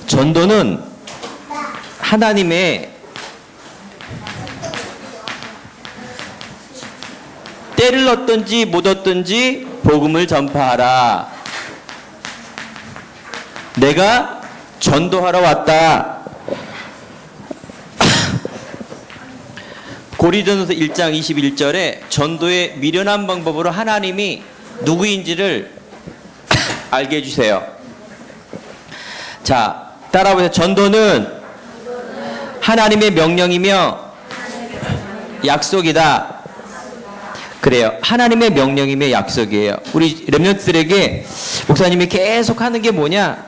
전도는 하나님의 때를 얻든지 못 얻든지 복음을 전파하라. 내가 전도하러 왔다. 고린도전서 1장 21절에 전도의 미련한 방법으로 하나님이 누구인지를 알게 해주세요. 자, 따라보세요. 전도는 하나님의 명령이며 약속이다. 그래요. 하나님의 명령이며 약속이에요. 우리 렘넌트들에게 목사님이 계속 하는 게 뭐냐?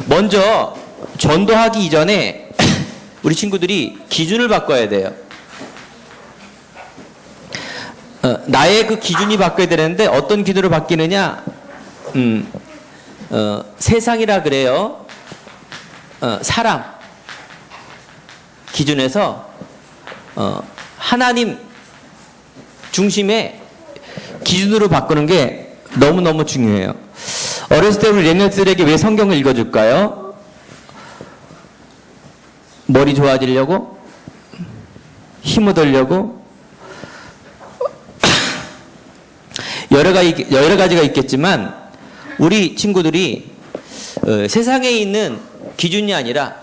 먼저 전도하기 이전에 우리 친구들이 기준을 바꿔야 돼요. 나의 그 기준이 바뀌어야 되는데 어떤 기준으로 바뀌느냐? 세상이라 그래요. 사람 기준에서 하나님 중심의 기준으로 바꾸는 게 너무너무 중요해요. 어렸을 때 우리 렘넌트들에게 왜 성경을 읽어줄까요? 머리 좋아지려고? 힘 얻으려고? 여러 가지가 있겠지만 우리 친구들이 세상에 있는 기준이 아니라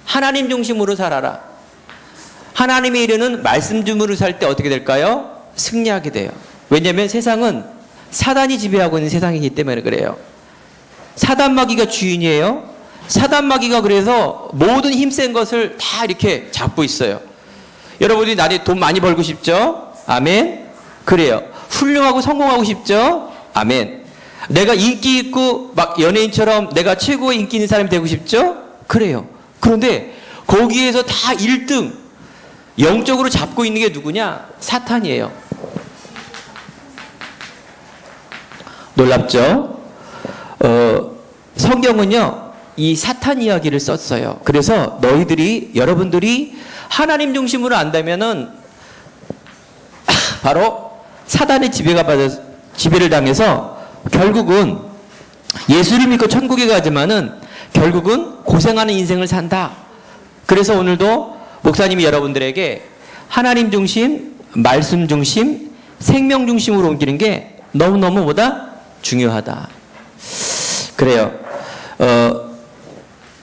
하나님 중심으로 살아라. 하나님이 이르는 말씀 중으로 살 때 어떻게 될까요? 승리하게 돼요. 왜냐하면 세상은 사단이 지배하고 있는 세상이기 때문에 그래요. 사단마귀가 주인이에요. 사단마귀가 그래서 모든 힘센 것을 다 이렇게 잡고 있어요. 여러분이 나중에 돈 많이 벌고 싶죠? 아멘. 그래요. 훌륭하고 성공하고 싶죠? 아멘. 내가 인기 있고 막 연예인처럼 내가 최고의 인기 있는 사람이 되고 싶죠? 그래요. 그런데 거기에서 다 1등 영적으로 잡고 있는 게 누구냐? 사탄이에요. 놀랍죠? 성경은요 이 사탄 이야기를 썼어요. 그래서 여러분들이 하나님 중심으로 안다면은 바로 사단의 지배를 당해서 결국은 예수를 믿고 천국에 가지만은 결국은 고생하는 인생을 산다. 그래서 오늘도 목사님이 여러분들에게 하나님 중심, 말씀 중심, 생명 중심으로 옮기는 게 너무너무 보다 중요하다. 그래요.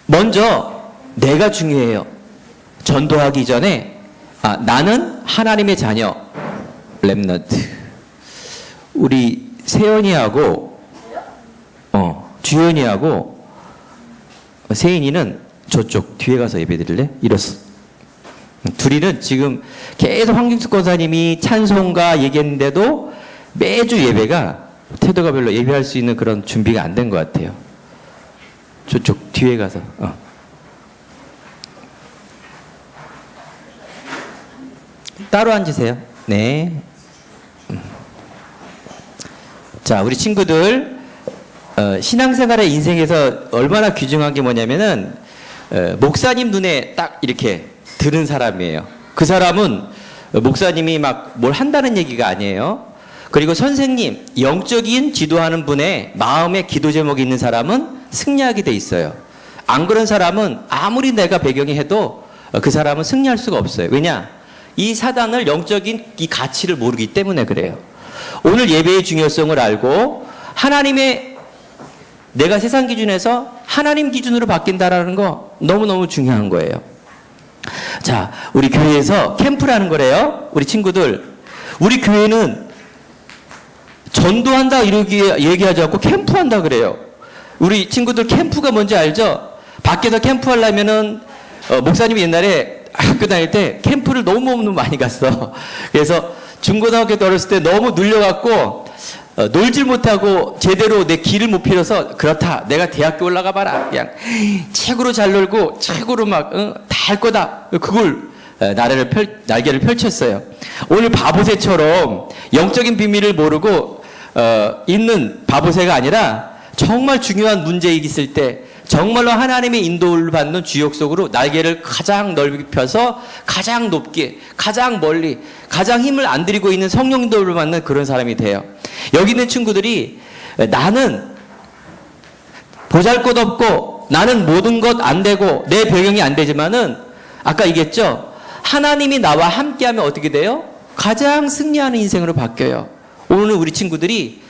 먼저 내가 중요해요. 전도하기 전에 나는 하나님의 자녀, 렘넌트. 우리 세연이하고 주연이하고 세인이는 저쪽 뒤에 가서 예배 드릴래? 이렇소. 둘이는 지금 계속 황경숙 권사님이 찬송가 얘기했는데도 매주 예배가 태도가 별로 예배할 수 있는 그런 준비가 안 된 것 같아요. 저쪽 뒤에 가서 따로 앉으세요. 네. 자, 우리 친구들 신앙생활의 인생에서 얼마나 귀중한 게 뭐냐면은 목사님 눈에 딱 이렇게 드는 사람이에요. 그 사람은 목사님이 막 뭘 한다는 얘기가 아니에요. 그리고 선생님, 영적인 지도하는 분의 마음에 기도 제목이 있는 사람은 승리하게 돼 있어요. 안 그런 사람은 아무리 내가 배경이 해도 그 사람은 승리할 수가 없어요. 왜냐? 이 사단을 영적인 이 가치를 모르기 때문에 그래요. 오늘 예배의 중요성을 알고 하나님의 내가 세상 기준에서 하나님 기준으로 바뀐다라는 거 너무너무 중요한 거예요. 자, 우리 교회에서 캠프라는 거래요. 우리 친구들, 우리 교회는 전도한다 이렇게 얘기하지 않고 캠프한다 그래요. 우리 친구들 캠프가 뭔지 알죠? 밖에서 캠프 하려면은 목사님이 옛날에 학교 다닐 때 캠프를 너무 많이 갔어. 그래서 중고등학교 때 어렸을 때 너무 눌려갖고 놀질 못하고 제대로 내 길을 못 필어서 그렇다. 내가 대학교 올라가 봐라. 그냥 최고로 잘 놀고 최고로 막 다 할 거다. 그걸 날개를 펼쳤어요. 오늘 바보새처럼 영적인 비밀을 모르고 있는 바보새가 아니라 정말 중요한 문제 있을 때 정말로 하나님의 인도를 받는 주역 속으로 날개를 가장 넓게 펴서 가장 높게, 가장 멀리, 가장 힘을 안 들이고 있는 성령 인도를 받는 그런 사람이 돼요. 여기 있는 친구들이 나는 보잘것없고 나는 모든 것 안 되고 내 배경이 안 되지만은 아까 얘기했죠. 하나님이 나와 함께하면 어떻게 돼요? 가장 승리하는 인생으로 바뀌어요. 오늘 우리 친구들이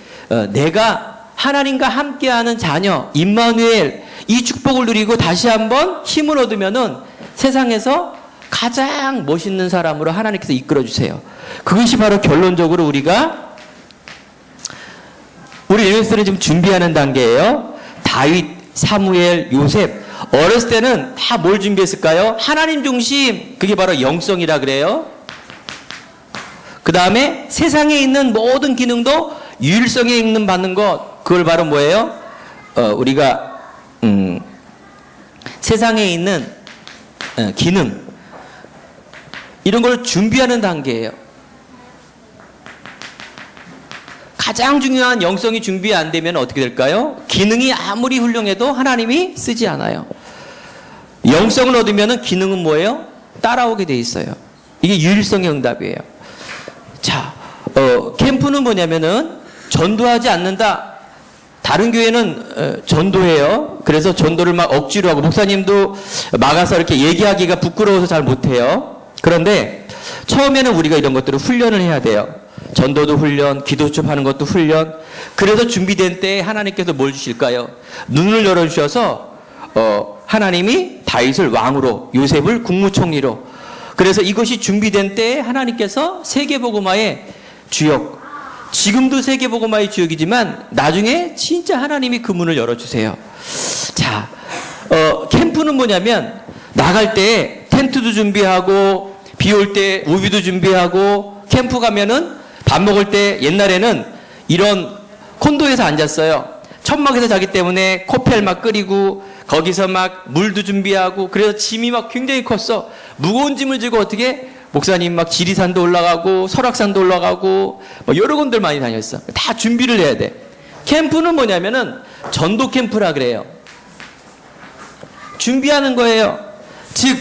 내가 하나님과 함께하는 자녀 임마누엘 이 축복을 누리고 다시 한번 힘을 얻으면은 세상에서 가장 멋있는 사람으로 하나님께서 이끌어 주세요. 그것이 바로 결론적으로 우리가 우리 에베소서를 지금 준비하는 단계예요. 다윗, 사무엘, 요셉 어렸을 때는 다 뭘 준비했을까요? 하나님 중심, 그게 바로 영성이라 그래요. 그 다음에 세상에 있는 모든 기능도 유일성에 있는 받는 것, 그걸 바로 뭐예요? 우리가 세상에 있는 기능 이런 걸 준비하는 단계예요. 가장 중요한 영성이 준비 안 되면 어떻게 될까요? 기능이 아무리 훌륭해도 하나님이 쓰지 않아요. 영성을 얻으면 기능은 뭐예요? 따라오게 돼 있어요. 이게 유일성의 응답이에요. 자, 캠프는 뭐냐면은 전도하지 않는다. 다른 교회는 전도해요. 그래서 전도를 막 억지로 하고 목사님도 막아서 이렇게 얘기하기가 부끄러워서 잘 못해요. 그런데 처음에는 우리가 이런 것들을 훈련을 해야 돼요. 전도도 훈련, 기도첩 하는 것도 훈련. 그래서 준비된 때에 하나님께서 뭘 주실까요? 눈을 열어주셔서 하나님이 다윗을 왕으로, 요셉을 국무총리로. 그래서 이것이 준비된 때에 하나님께서 세계복음화의 주역, 지금도 세계복음화의 주역이지만 나중에 진짜 하나님이 그 문을 열어주세요. 자, 캠프는 뭐냐면 나갈 때 텐트도 준비하고 비 올 때 우비도 준비하고 캠프 가면은 밥 먹을 때 옛날에는 이런 콘도에서 앉았어요. 천막에서 자기 때문에 코펠 막 끓이고 거기서 막 물도 준비하고 그래서 짐이 막 굉장히 컸어. 무거운 짐을 지고 어떻게 목사님 막 지리산도 올라가고 설악산도 올라가고 뭐 여러 군데를 많이 다녔어. 다 준비를 해야 돼. 캠프는 뭐냐면은 전도 캠프라 그래요. 준비하는 거예요. 즉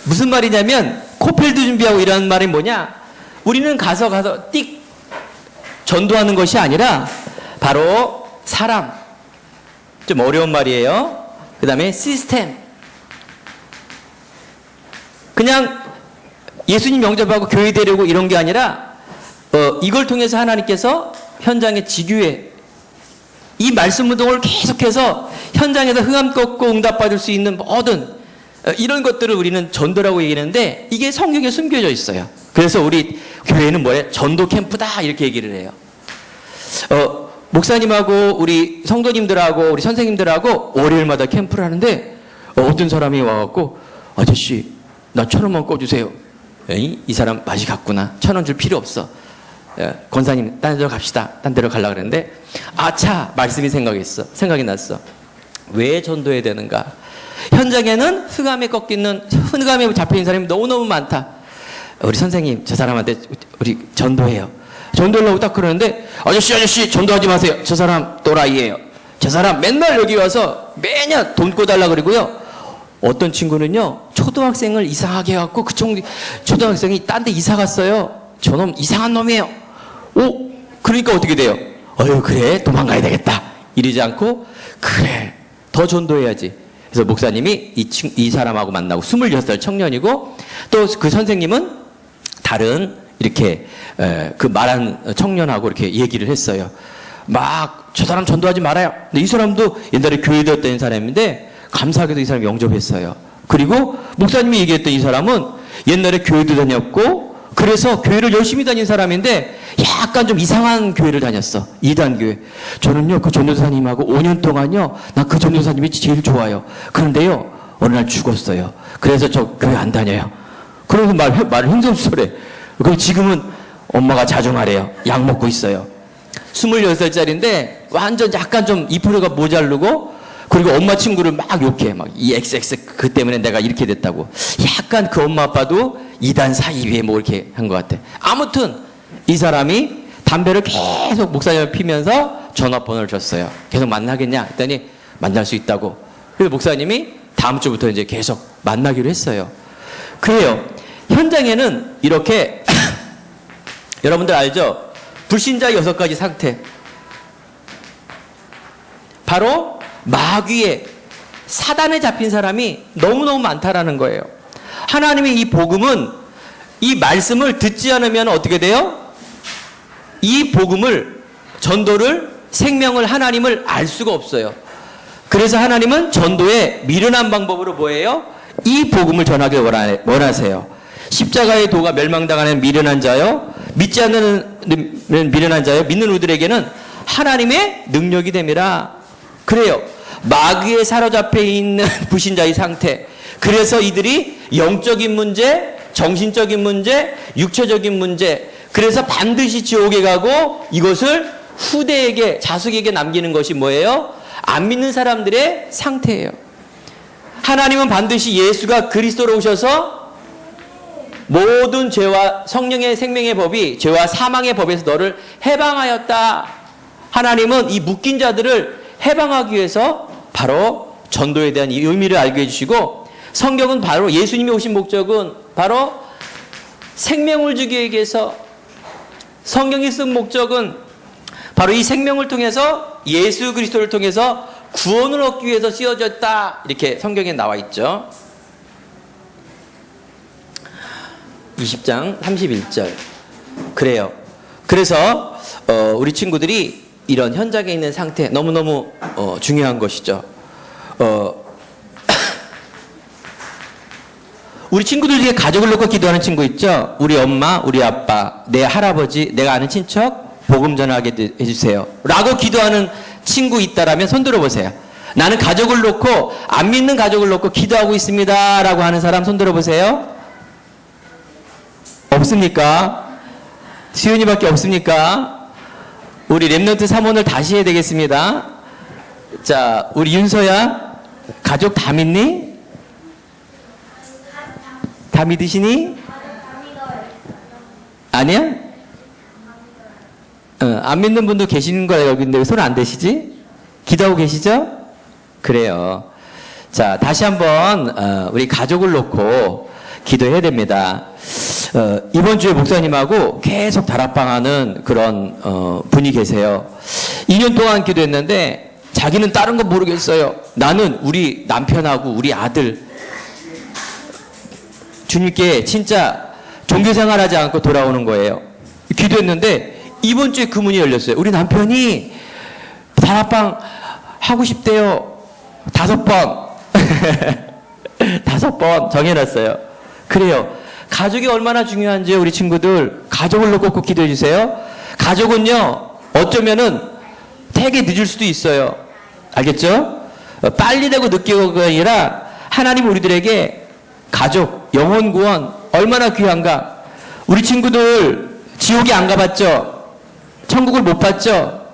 무슨 말이냐면 코펠도 준비하고 이런 말이 뭐냐? 우리는 가서 띡 전도하는 것이 아니라 바로 사람, 좀 어려운 말이에요. 그 다음에 시스템. 그냥 예수님 영접하고 교회 데리고 이런 게 아니라 이걸 통해서 하나님께서 현장의 지교회 이 말씀 운동을 계속해서 현장에서 흥함 꺾고 응답받을 수 있는 모든 이런 것들을 우리는 전도라고 얘기하는데 이게 성경에 숨겨져 있어요. 그래서 우리 교회는 뭐예요? 전도 캠프다 이렇게 얘기를 해요. 목사님하고 우리 성도님들하고 우리 선생님들하고 월요일마다 캠프를 하는데 어떤 사람이 와갖고 아저씨 나 1,000원만 꺼주세요. 에이? 이 사람 맛이 갔구나. 1,000원 줄 필요 없어. 권사님 딴 데로 갑시다. 딴 데로 가려고 그랬는데 아차 말씀이 생각이 났어. 왜 전도해야 되는가? 현장에는 흑암에 잡혀있는 사람이 너무너무 많다. 우리 선생님 저 사람한테 우리 전도해요. 전도하려고 딱 그러는데 아저씨 전도하지 마세요. 저 사람 또라이예요. 저 사람 맨날 여기 와서 매년 돈 꿔달라 그러고요. 어떤 친구는요 초등학생을 이상하게 해갖고 그 초등학생이 딴 데 이사 갔어요. 저놈 이상한 놈이에요. 오 그러니까 어떻게 돼요? 어휴 그래 도망가야 되겠다 이러지 않고 그래 더 전도해야지. 그래서 목사님이 이 사람하고 만나고 26살 청년이고 또 그 선생님은 다른 이렇게 그 말한 청년하고 이렇게 얘기를 했어요. 막 저 사람 전도하지 말아요. 근데 이 사람도 옛날에 교회 다녔던 사람인데 감사하게도 이 사람이 영접했어요. 그리고 목사님이 얘기했던 이 사람은 옛날에 교회도 다녔고 그래서 교회를 열심히 다닌 사람인데 약간 좀 이상한 교회를 다녔어. 2단 교회. 저는요 그 전도사님하고 5년 동안요 나 그 전도사님이 제일 좋아요. 그런데요 어느 날 죽었어요. 그래서 저 교회 안 다녀요. 그러고 말을 흥성수설해. 그리고 지금은 엄마가 자중하래요. 약 먹고 있어요. 26살짜리인데 완전 약간 좀 2%가 모자르고 그리고 엄마 친구를 막 욕해. 막 이 XX 그 때문에 내가 이렇게 됐다고. 약간 그 엄마 아빠도 2단 사이에 뭐 이렇게 한 것 같아. 아무튼 이 사람이 담배를 계속 목사님을 피면서 전화번호를 줬어요. 계속 만나겠냐? 했더니 만날 수 있다고. 그래서 목사님이 다음 주부터 이제 계속 만나기로 했어요. 그래요. 현장에는 이렇게 여러분들 알죠? 불신자 6가지 상태. 바로 마귀의 사단에 잡힌 사람이 너무너무 많다라는 거예요. 하나님의 이 복음은, 이 말씀을 듣지 않으면 어떻게 돼요? 이 복음을, 전도를, 생명을, 하나님을 알 수가 없어요. 그래서 하나님은 전도의 미련한 방법으로 뭐예요? 이 복음을 전하길 원하세요. 십자가의 도가 멸망당하는 미련한 자요, 믿지 않는 미련한 자요, 믿는 우리들에게는 하나님의 능력이 됨이라. 그래요. 마귀에 사로잡혀 있는 불신자의 상태. 그래서 이들이 영적인 문제, 정신적인 문제, 육체적인 문제, 그래서 반드시 지옥에 가고 이것을 후대에게, 자식에게 남기는 것이 뭐예요? 안 믿는 사람들의 상태예요. 하나님은 반드시 예수가 그리스도로 오셔서 모든 죄와 성령의 생명의 법이, 죄와 사망의 법에서 너를 해방하였다. 하나님은 이 묶인 자들을 해방하기 위해서 바로 전도에 대한 이 의미를 알게 해주시고, 성경은 바로 예수님이 오신 목적은 바로 생명을 주기 위해서, 성경이 쓴 목적은 바로 이 생명을 통해서, 예수 그리스도를 통해서 구원을 얻기 위해서 쓰여졌다. 이렇게 성경에 나와 있죠. 20장 31절. 그래요. 그래서 우리 친구들이 이런 현장에 있는 상태, 너무너무 중요한 것이죠. 우리 친구들 중에 가족을 놓고 기도하는 친구 있죠? 우리 엄마, 우리 아빠, 내 할아버지, 내가 아는 친척 복음 전하게 해주세요 라고 기도하는 친구 있다라면 손 들어보세요. 나는 가족을 놓고, 안 믿는 가족을 놓고 기도하고 있습니다 라고 하는 사람 손 들어보세요. 없습니까? 수윤이밖에 없습니까? 우리 랩런트 사모를 다시 해야 되겠습니다. 자, 우리 윤서야, 가족 다 믿니? 다 믿으시니? 아니야? 안 믿는 분도 계시는 거예요. 여기인데 왜 손 안 대시지? 기도하고 계시죠? 그래요. 자, 다시 한번 우리 가족을 놓고 기도해야 됩니다. 이번 주에 목사님하고 계속 다락방하는 그런 분이 계세요. 2년 동안 기도했는데 자기는 다른 건 모르겠어요. 나는 우리 남편하고 우리 아들 주님께 진짜 종교생활하지 않고 돌아오는 거예요. 기도했는데 이번 주에 그 문이 열렸어요. 우리 남편이 다락방 하고 싶대요. 5번 5번 정해놨어요. 그래요. 가족이 얼마나 중요한지 우리 친구들 가족을 놓고 꼭 기도해 주세요. 가족은요, 어쩌면은 되게 늦을 수도 있어요. 알겠죠? 빨리 되고 늦게 오가 아니라 하나님 우리들에게 가족, 영혼 구원 얼마나 귀한가. 우리 친구들 지옥에 안 가봤죠? 천국을 못 봤죠?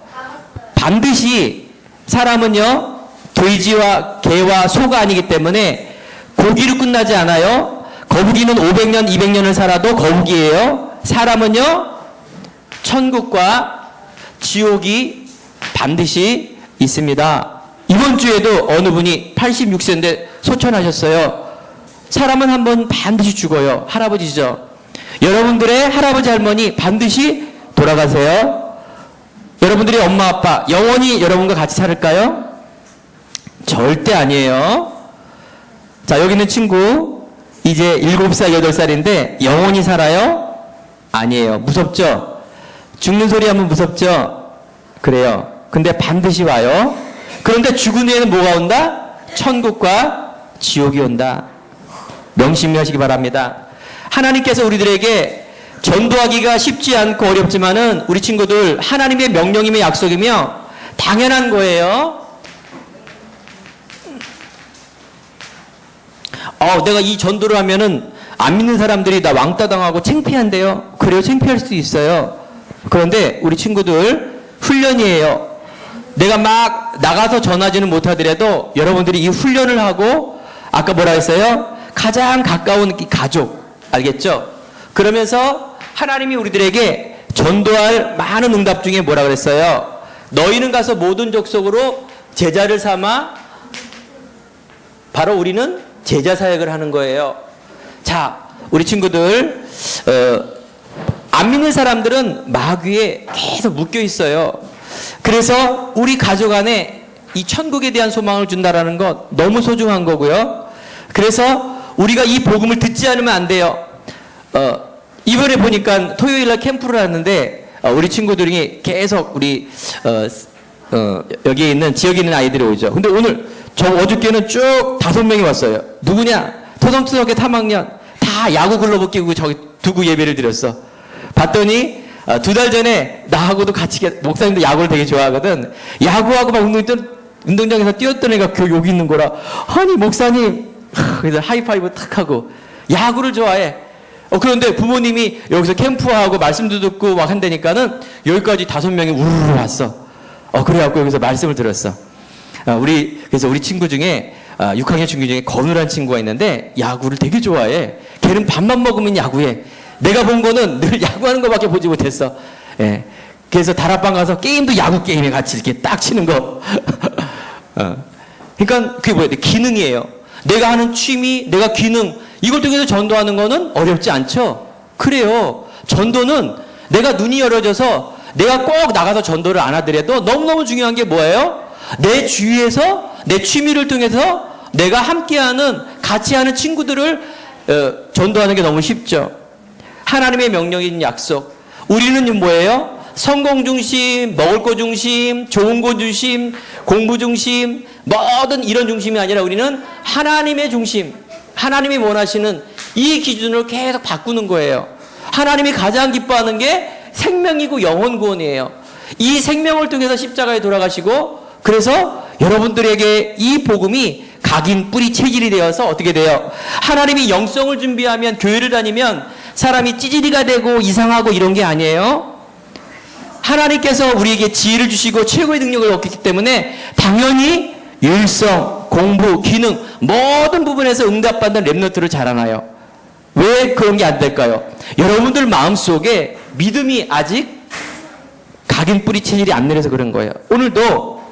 반드시 사람은요, 돼지와 개와 소가 아니기 때문에 고기로 끝나지 않아요. 거북이는 500년, 200년을 살아도 거북이에요. 사람은요, 천국과 지옥이 반드시 있습니다. 이번 주에도 어느 분이 86세인데 소천하셨어요. 사람은 한 번 반드시 죽어요. 할아버지죠. 여러분들의 할아버지 할머니 반드시 돌아가세요. 여러분들의 엄마 아빠 영원히 여러분과 같이 살을까요? 절대 아니에요. 자, 여기 있는 친구 이제 7살, 8살인데 영원히 살아요? 아니에요. 무섭죠? 죽는 소리 하면 무섭죠? 그래요. 근데 반드시 와요. 그런데 죽은 후에는 뭐가 온다? 천국과 지옥이 온다. 명심하시기 바랍니다. 하나님께서 우리들에게 전도하기가 쉽지 않고 어렵지만은 우리 친구들 하나님의 명령이며 약속이며 당연한 거예요. 내가 이 전도를 하면은 안 믿는 사람들이 나 왕따 당하고 창피한데요. 그래요, 창피할 수도 있어요. 그런데 우리 친구들 훈련이에요. 내가 막 나가서 전하지는 못하더라도 여러분들이 이 훈련을 하고 아까 뭐라 했어요? 가장 가까운 가족, 알겠죠? 그러면서 하나님이 우리들에게 전도할 많은 응답 중에 뭐라 그랬어요? 너희는 가서 모든 족속으로 제자를 삼아 바로 우리는 제자 사역을 하는 거예요. 자, 우리 친구들, 안 믿는 사람들은 마귀에 계속 묶여 있어요. 그래서 우리 가족 안에 이 천국에 대한 소망을 준다라는 것 너무 소중한 거고요. 그래서 우리가 이 복음을 듣지 않으면 안 돼요. 이번에 보니까 토요일날 캠프를 하는데 우리 친구들이 계속 우리 여기에 있는 지역에 있는 아이들이 오죠. 근데 오늘 어저께는 쭉 5명이 왔어요. 누구냐? 토성투석의 3학년 다 야구 글러브 끼고 저기 두고 예배를 드렸어. 봤더니 2달 전에 나하고도 같이 목사님도 야구를 되게 좋아하거든. 야구하고 막 운동장에서 뛰었던 애가 여기 있는 거라. 아니 목사님, 그래서 하이파이브 탁 하고 야구를 좋아해. 그런데 부모님이 여기서 캠프하고 말씀도 듣고 막 한다니까는 여기까지 5명이 우르르 왔어. 그래갖고 여기서 말씀을 들었어. 그래서 우리 친구 중에 6학년 친구 중에 건우란 친구가 있는데 야구를 되게 좋아해. 걔는 밥만 먹으면 야구해. 내가 본 거는 늘 야구하는 거밖에 보지 못했어. 예. 그래서 다락방 가서 게임도 야구 게임에 같이 이렇게 딱 치는 거. 그러니까 그게 뭐야? 기능이에요. 내가 하는 취미, 내가 기능, 이걸 통해서 전도하는 거는 어렵지 않죠? 그래요. 전도는 내가 눈이 열어져서 내가 꼭 나가서 전도를 안 하더라도 너무너무 중요한 게 뭐예요? 내 주위에서 내 취미를 통해서 내가 함께하는, 같이 하는 친구들을 전도하는 게 너무 쉽죠. 하나님의 명령인 약속. 우리는 뭐예요? 성공 중심, 먹을 거 중심, 좋은 거 중심, 공부 중심, 뭐든 이런 중심이 아니라 우리는 하나님의 중심, 하나님이 원하시는 이 기준으로 계속 바꾸는 거예요. 하나님이 가장 기뻐하는 게 생명이고 영혼 구원이에요. 이 생명을 통해서 십자가에 돌아가시고, 그래서 여러분들에게 이 복음이 각인 뿌리 체질이 되어서 어떻게 돼요? 하나님이 영성을 준비하면, 교회를 다니면 사람이 찌질이가 되고 이상하고 이런 게 아니에요. 하나님께서 우리에게 지혜를 주시고 최고의 능력을 얻기 때문에 당연히 율성, 공부, 기능 모든 부분에서 응답받는 렘넌트를 자라나요. 왜 그런 게 안 될까요? 여러분들 마음속에 믿음이 아직 각인 뿌리 체질이 안 내려서 그런 거예요. 오늘도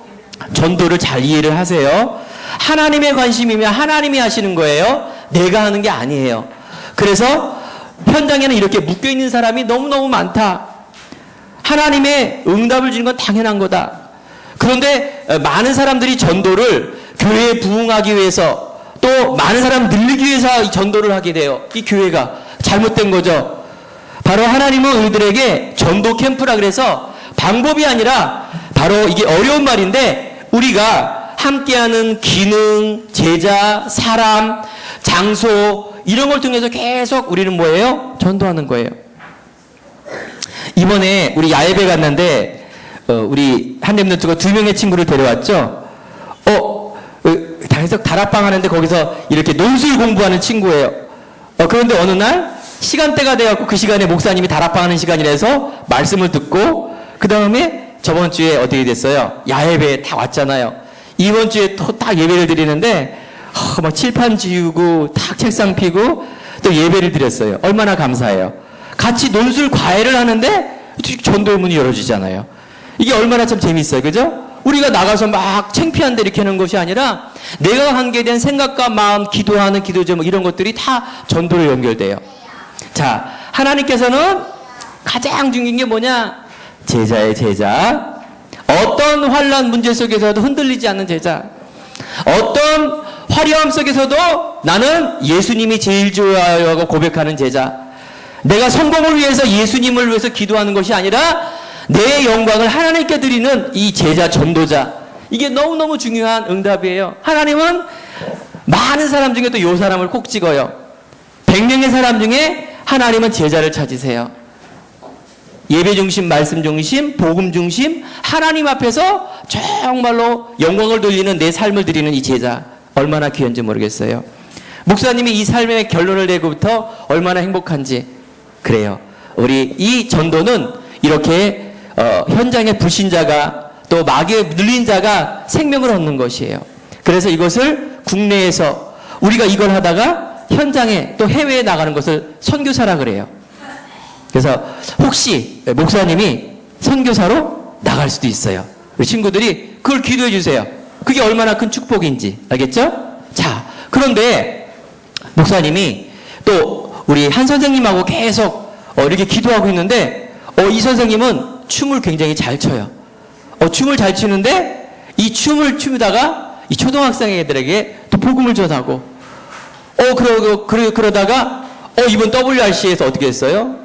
전도를 잘 이해를 하세요. 하나님의 관심이면 하나님이 하시는 거예요. 내가 하는 게 아니에요. 그래서 현장에는 이렇게 묶여있는 사람이 너무너무 많다. 하나님의 응답을 주는 건 당연한 거다. 그런데 많은 사람들이 전도를 교회에 부응하기 위해서, 또 많은 사람 늘리기 위해서 이 전도를 하게 돼요. 이 교회가 잘못된 거죠. 바로 하나님은 우리들에게 전도 캠프라 그래서 방법이 아니라, 바로 이게 어려운 말인데, 우리가 함께하는 기능, 제자, 사람, 장소 이런 걸 통해서 계속 우리는 뭐예요? 전도하는 거예요. 이번에 우리 야외배 갔는데 우리 한 렘넌트가 2명의 친구를 데려왔죠. 계속 다락방 하는데 거기서 이렇게 논술 공부하는 친구예요. 그런데 어느 날 시간대가 돼갖고 그 시간에 목사님이 다락방 하는 시간이라서 말씀을 듣고, 그 다음에 저번 주에 어떻게 됐어요? 야외배 다 왔잖아요. 이번 주에 또 딱 예배를 드리는데 막 칠판 지우고 탁 책상 피고 또 예배를 드렸어요. 얼마나 감사해요. 같이 논술 과외를 하는데 전도의 문이 열어지잖아요. 이게 얼마나 참 재밌어요. 그죠? 우리가 나가서 막 창피한데 이렇게 하는 것이 아니라 내가 관계에 대한 생각과 마음, 기도하는 기도 제목 이런 것들이 다 전도로 연결돼요. 자, 하나님께서는 가장 중요한 게 뭐냐? 제자의 제자. 어떤 환난 문제 속에서도 흔들리지 않는 제자. 어떤 화려함 속에서도 나는 예수님이 제일 좋아하고 고백하는 제자. 내가 성공을 위해서, 예수님을 위해서 기도하는 것이 아니라 내 영광을 하나님께 드리는 이 제자, 전도자. 이게 너무너무 중요한 응답이에요. 하나님은 많은 사람 중에 또 이 사람을 꼭 찍어요. 100명의 사람 중에 하나님은 제자를 찾으세요. 예배 중심, 말씀 중심, 복음 중심, 하나님 앞에서 정말로 영광을 돌리는 내 삶을 드리는 이 제자. 얼마나 귀한지 모르겠어요. 목사님이 이 삶의 결론을 내고부터 얼마나 행복한지. 그래요. 우리 이 전도는 이렇게 현장의 불신자가, 또 마귀에 눌린 자가 생명을 얻는 것이에요. 그래서 이것을 국내에서 우리가 이걸 하다가 현장에 또 해외에 나가는 것을 선교사라 그래요. 그래서 혹시 목사님이 선교사로 나갈 수도 있어요. 우리 친구들이 그걸 기도해 주세요. 그게 얼마나 큰 축복인지 알겠죠? 자, 그런데 목사님이 또 우리 한 선생님하고 계속 이렇게 기도하고 있는데 이 선생님은 춤을 굉장히 잘 춰요. 춤을 잘 추는데 이 춤을 추다가 이 초등학생 애들에게 또 복음을 전하고 그러다가 이번 WRC에서 어떻게 했어요?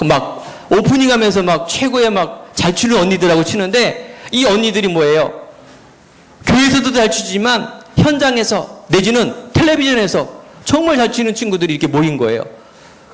막 오프닝 하면서 막 최고의 막 잘 추는 언니들하고 추는데 이 언니들이 뭐예요? 교회에서도 잘 추지만 현장에서 내지는 텔레비전에서 정말 잘 추는 친구들이 이렇게 모인 거예요.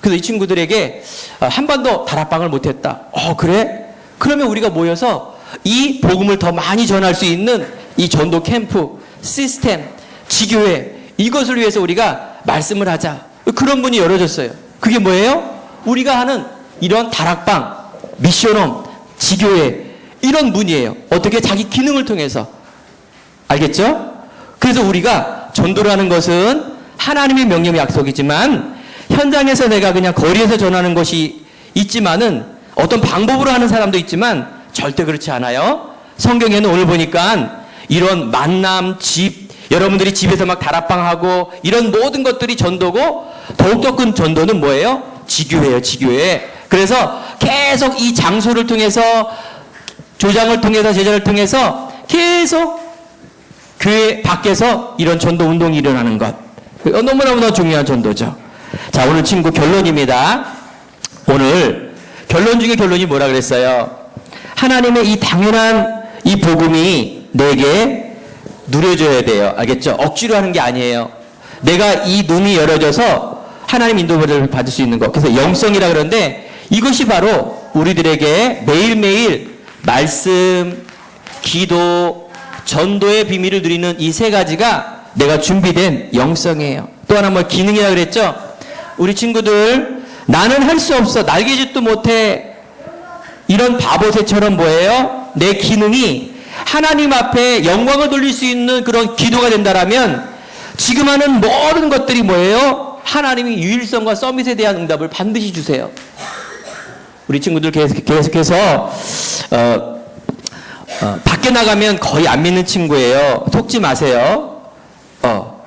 그래서 이 친구들에게 한 번도 다락방을 못했다. 그래? 그러면 우리가 모여서 이 복음을 더 많이 전할 수 있는 이 전도 캠프, 시스템, 지교회 이것을 위해서 우리가 말씀을 하자. 그런 문이 열어졌어요. 그게 뭐예요? 우리가 하는 이런 다락방, 미션홈, 지교회 이런 문이에요. 어떻게? 자기 기능을 통해서. 알겠죠? 그래서 우리가 전도를 하는 것은 하나님의 명령 약속이지만 현장에서 내가 그냥 거리에서 전하는 것이 있지만은 어떤 방법으로 하는 사람도 있지만 절대 그렇지 않아요. 성경에는 오늘 보니까 이런 만남, 집, 여러분들이 집에서 막 다락방하고 이런 모든 것들이 전도고 더욱더 큰 전도는 뭐예요? 지교회예요, 지교회. 그래서 계속 이 장소를 통해서 조장을 통해서 제자를 통해서 계속 교회 밖에서 이런 전도 운동이 일어나는 것. 너무너무나 중요한 전도죠. 자, 오늘 친구 결론입니다. 오늘 결론 중에 결론이 뭐라 그랬어요? 하나님의 이 당연한 이 복음이 내게 누려져야 돼요. 알겠죠? 억지로 하는 게 아니에요. 내가 이 눈이 열어져서 하나님 인도를 받을 수 있는 것. 그래서 영성이라 그러는데 이것이 바로 우리들에게 매일매일 말씀, 기도, 전도의 비밀을 누리는 이 세 가지가 내가 준비된 영성이에요. 또 하나 뭐 기능이라 그랬죠? 우리 친구들 나는 할 수 없어. 날개짓도 못해. 이런 바보새처럼 뭐예요? 내 기능이 하나님 앞에 영광을 돌릴 수 있는 그런 기도가 된다라면 지금 하는 모든 것들이 뭐예요? 하나님이 유일성과 서밋에 대한 응답을 반드시 주세요. 우리 친구들 계속해서 밖에 나가면 거의 안 믿는 친구예요. 속지 마세요.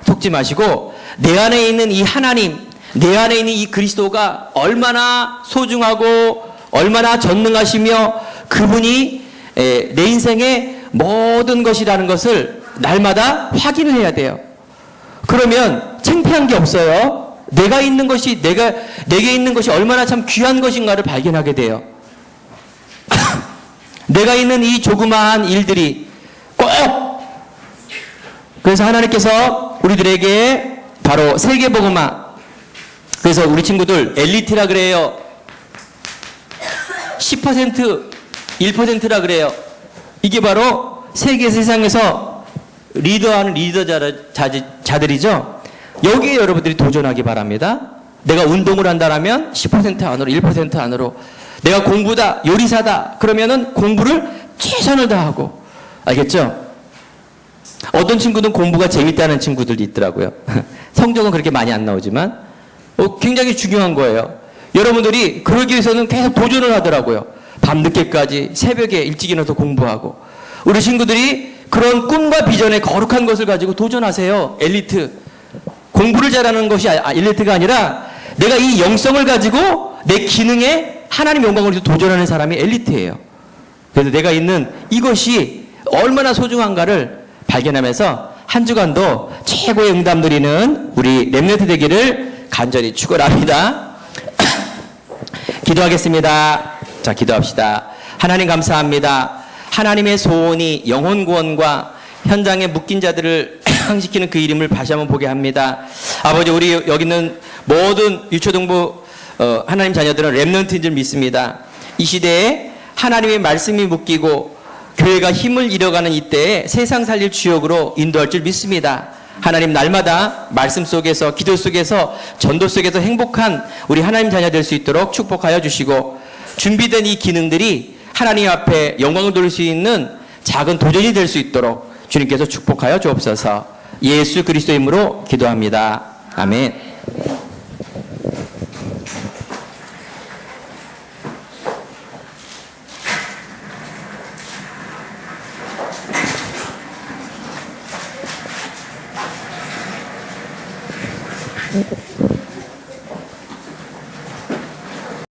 속지 마시고 내 안에 있는 이 하나님, 내 안에 있는 이 그리스도가 얼마나 소중하고 얼마나 전능하시며 그분이 내 인생의 모든 것이라는 것을 날마다 확인을 해야 돼요. 그러면 창피한 게 없어요. 내가 있는 것이 내게 있는 것이 얼마나 참 귀한 것인가를 발견하게 돼요. 내가 있는 이 조그마한 일들이 꼭 그래서 하나님께서 우리들에게 바로 세계복음화 그래서 우리 친구들 엘리트라 그래요. 10% 1%라 그래요. 이게 바로 세상에서 리더하는 리더자들이죠. 여기에 여러분들이 도전하기 바랍니다. 내가 운동을 한다면 10% 안으로 1% 안으로 내가 공부다 요리사다 그러면은 공부를 최선을 다하고 알겠죠? 어떤 친구는 공부가 재밌다는 친구들도 있더라고요. 성적은 그렇게 많이 안 나오지만 굉장히 중요한 거예요. 여러분들이 그러기 위해서는 계속 도전을 하더라고요. 밤늦게까지 새벽에 일찍 일어나서 공부하고 우리 친구들이 그런 꿈과 비전의 거룩한 것을 가지고 도전하세요. 엘리트 공부를 잘하는 것이 엘리트가 아니라 내가 이 영성을 가지고 내 기능에 하나님 영광을 위해서 도전하는 사람이 엘리트예요. 그래서 내가 있는 이것이 얼마나 소중한가를 발견하면서 한 주간도 최고의 응답 누리는 우리 렘넌트 되기를 간절히 축원합니다. 기도하겠습니다. 자, 기도합시다. 하나님 감사합니다. 하나님의 소원이 영혼 구원과 현장에 묶인 자들을 해방시키는 그 이름을 다시 한번 보게 합니다. 아버지, 우리 여기 있는 모든 유초등부 하나님 자녀들은 렘넌트인 줄 믿습니다. 이 시대에 하나님의 말씀이 묶이고 교회가 힘을 잃어가는 이때에 세상 살릴 주역으로 인도할 줄 믿습니다. 하나님 날마다 말씀 속에서 기도 속에서 전도 속에서 행복한 우리 하나님 자녀 될 수 있도록 축복하여 주시고 준비된 이 기능들이 하나님 앞에 영광을 돌릴 수 있는 작은 도전이 될 수 있도록 주님께서 축복하여 주옵소서. 예수 그리스도의 이름으로 기도합니다. 아멘.